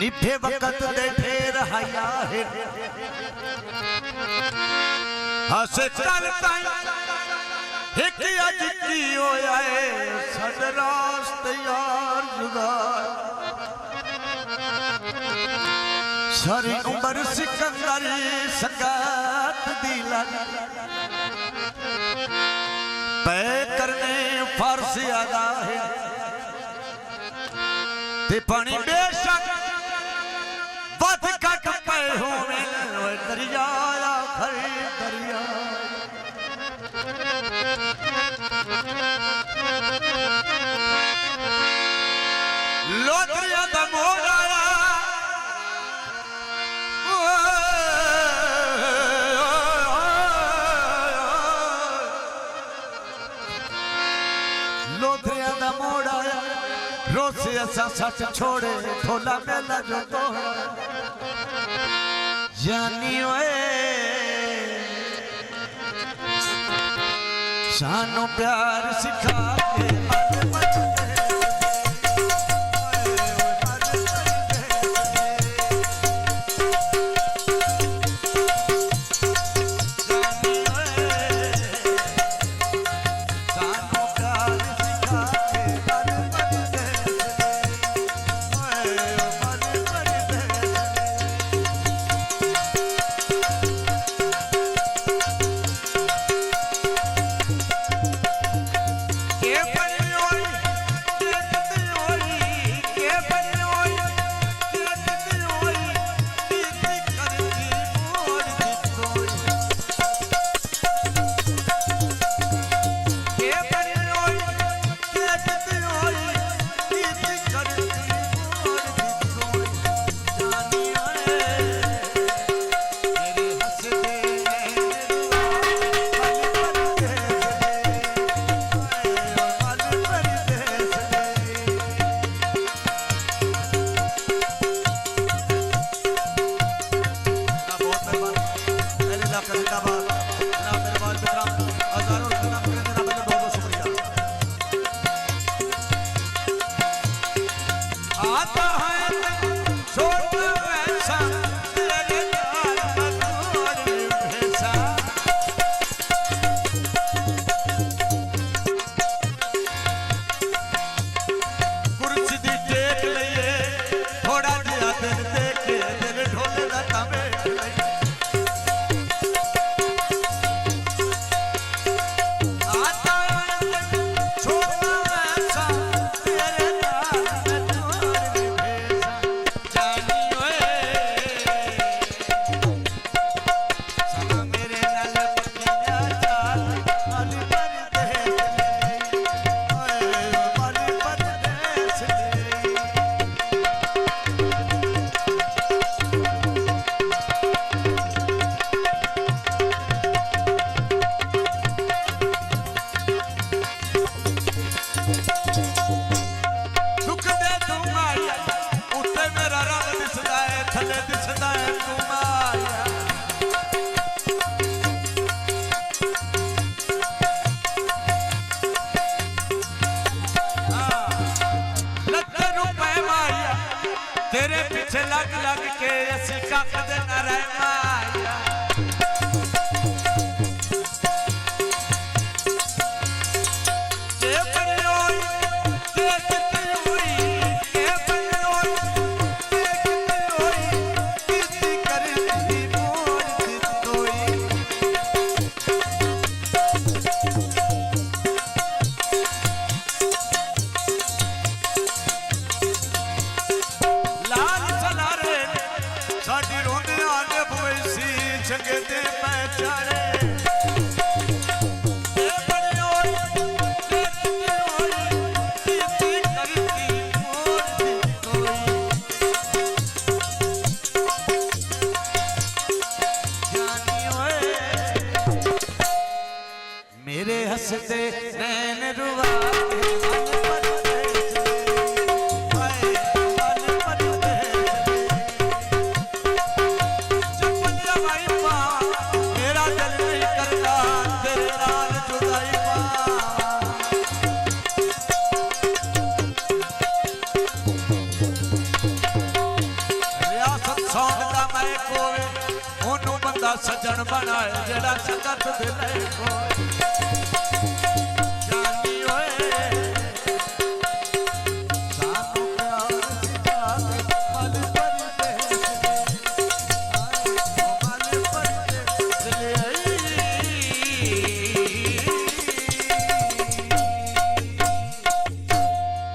निभे वक्त दे ढेर हया है हसे कल ताई एक अज की होया है सदरास तैयार जुदा सारी उम्र सिकंदर सगात दी लगी पे करने फर्ज अदा है ते पानी बेशक बद कट पे होवे दरिया आखिर दरिया लोदरिया दा मोड़ आया लोदरिया दा मोड़ आया रोसे असा सच छोड़े थोला मेला जो तो जानी ओए सानू प्यार सिखा के तेरे पीछे लग लग के असी कख दे न रह माया मेरे हंसते नैन रुआ सौन दा मैं कोवे ओनू बंदा सजन बनाए जेड़ा संगत दे ले कोवे